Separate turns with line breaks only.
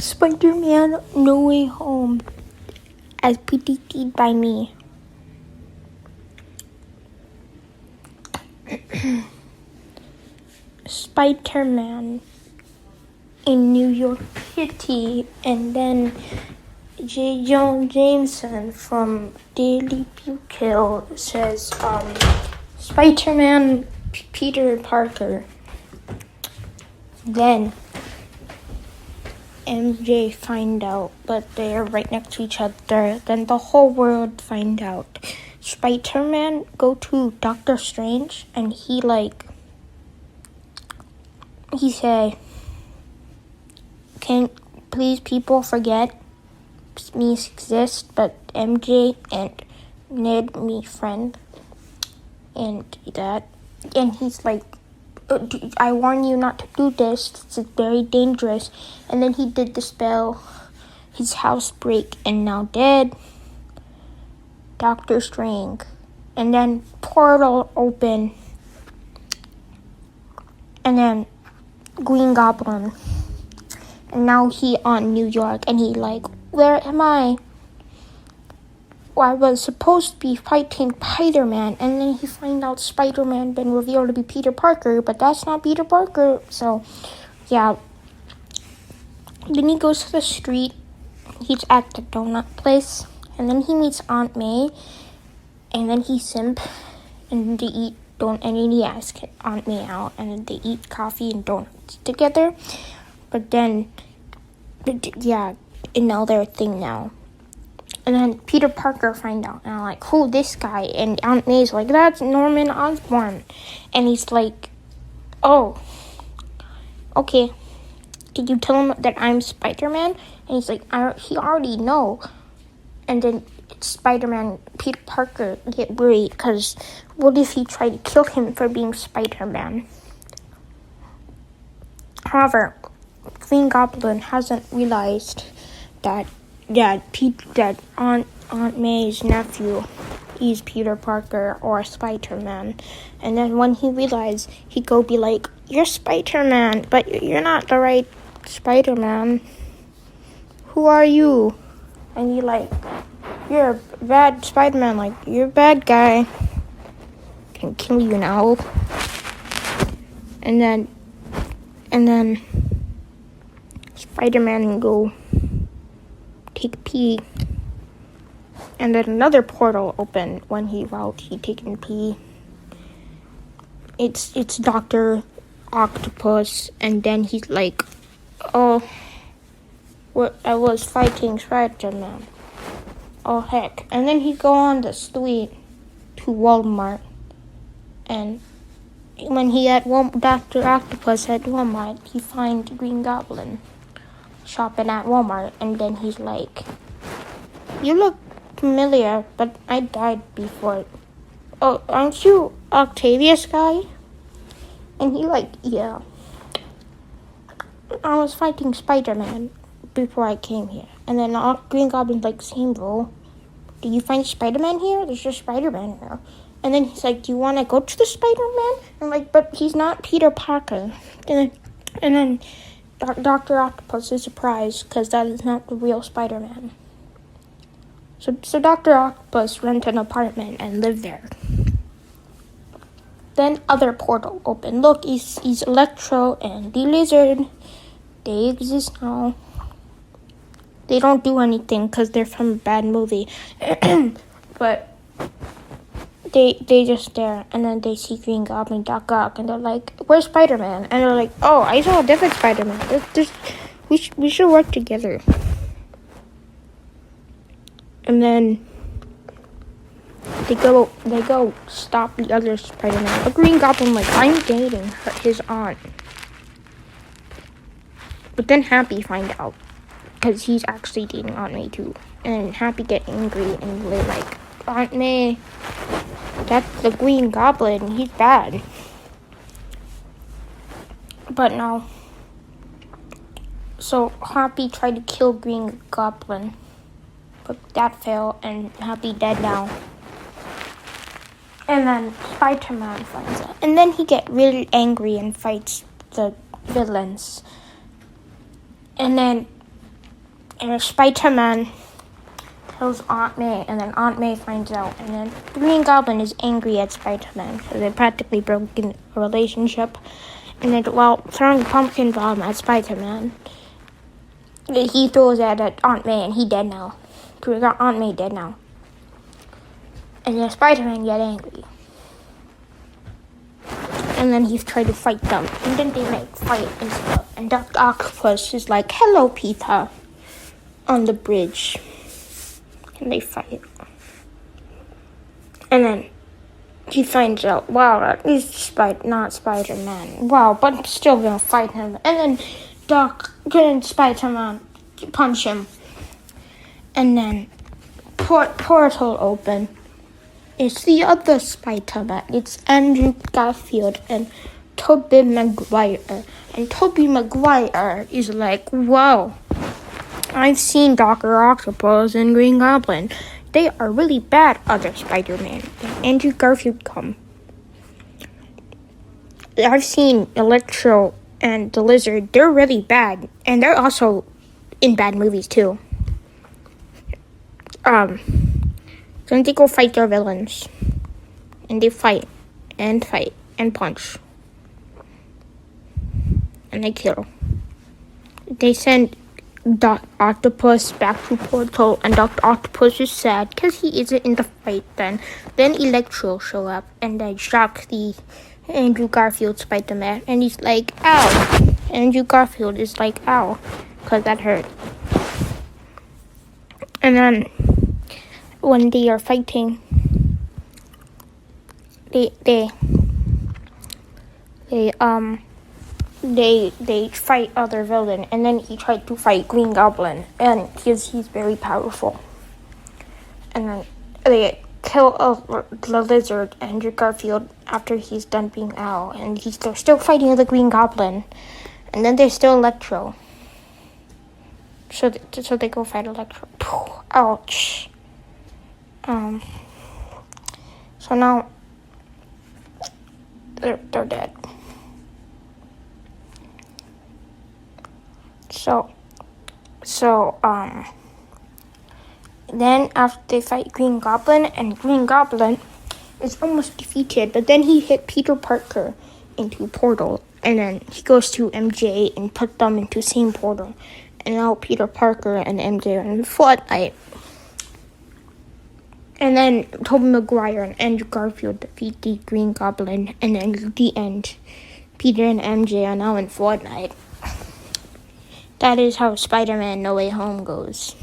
Spider-Man No Way Home, as predicted by me. Spider-Man in New York City, and then J. Jonah Jameson from Daily Bugle says, Spider-Man Peter Parker. Then MJ find out, but they are right next to each other. Then the whole world find out. Spider-Man go to Doctor Strange, and he say, can please people forget me exist, but MJ and Ned me friend, and he's like, I warn you not to do this. It's very dangerous. And then he did the spell. His house break and now dead. Doctor Strange. And then portal open. And then Green Goblin. And now he on New York. And he like, where am I? I was supposed to be fighting Spider-Man, and then he find out Spider-Man been revealed to be Peter Parker, but that's not Peter Parker. So, yeah. Then he goes to the street. He's at the donut place, and then he meets Aunt May, and then he simp, and they eat donut, and then he asks Aunt May out, and then they eat coffee and donuts together. But then, yeah, another thing now. And then Peter Parker find out, and I'm like, who this guy? And Aunt May's like, that's Norman Osborn. And he's like, oh, okay. Did you tell him that I'm Spider-Man? And he's like, he already know. And then Spider-Man, Peter Parker get worried, because what if he tried to kill him for being Spider-Man? However, Green Goblin hasn't realized that that Aunt May's nephew is Peter Parker or Spider-Man. And then when he realized, he go be like, you're Spider-Man, but you're not the right Spider-Man. Who are you? And he like, you're a bad Spider-Man, like, you're a bad guy. Can kill you now. And then Spider-Man go take a pee, and then another portal opened when he taken a pee. It's Dr. Octopus, and then he's like, oh, I was fighting Spider-Man. Oh heck. And then he go on the street to Walmart, and when he at Dr. Octopus at Walmart, he find Green Goblin shopping at Walmart, and then he's like, you look familiar, but I died before. Oh, aren't you Octavius guy? And he like, yeah, I was fighting Spider-Man before I came here. And then Green Goblin's like, same bro, did you find Spider-Man here? There's just Spider-Man here. And then he's like, do you want to go to the Spider-Man? I'm like, but he's not Peter Parker. And then Dr. Octopus is surprised, because that is not the real Spider-Man. So Dr. Octopus rent an apartment and live there. Then other portal open. Look, he's Electro and the Lizard. They exist now. They don't do anything because they're from a bad movie. But they just there, and then they see Green Goblin, Doc Ock, and they're like, where's Spider-Man? And they're like, oh, I saw a different Spider-Man. We should work together. And then they go stop the other Spider-Man. But Green Goblin like, I'm dating his aunt. But then Happy find out, because he's actually dating Aunt May too. And Happy get angry, and they're like, Aunt May, that's the Green Goblin. He's bad. But no. So Happy tried to kill Green Goblin, but that failed, and Happy dead now. And then Spider-Man finds out. And then he get really angry and fights the villains. And then And Spider-Man tells Aunt May, and then Aunt May finds out, and then the Green Goblin is angry at Spider-Man, so they practically broke in a relationship. And then while throwing a pumpkin bomb at Spider-Man, he throws it at Aunt May, and he dead now. We got Aunt May dead now. And then Spider-Man get angry. And then he's trying to fight them. And then they like fight and stuff. And Dr. Octopus is like, "Hello, Peter," on the bridge. And they fight. And then he finds out, wow, that is not Spider-Man. Wow, but I'm still gonna fight him. And then Spider-Man punch him. And then portal open. It's the other Spider-Man. It's Andrew Garfield and Tobey Maguire. And Tobey Maguire is like, wow, I've seen Dr. Octopus and Green Goblin. They are really bad, other Spider-Man. And Andrew Garfield come. I've seen Electro and the Lizard. They're really bad. And they're also in bad movies, too. Then they go fight their villains. And they fight and punch. And they kill. They send Dr. Octopus back to Portal, and Dr. Octopus is sad because he isn't in the fight then. Then Electro show up and they shock the Andrew Garfield Spider-Man, and he's like, ow. Andrew Garfield is like, ow, because that hurt. And then when they are fighting, they fight other villain, and then he tried to fight Green Goblin, and he's very powerful. And then they kill the Lizard, Andrew Garfield, after he's done being Owl, and they're still fighting the Green Goblin, and then there's still Electro. So they go fight Electro. Ouch. So now they're dead. Then after they fight Green Goblin, and Green Goblin is almost defeated, but then he hit Peter Parker into a portal, and then he goes to MJ and put them into the same portal. And now Peter Parker and MJ are in Fortnite. And then Tobey Maguire and Andrew Garfield defeat the Green Goblin, and then at the end, Peter and MJ are now in Fortnite. That is how Spider-Man No Way Home goes.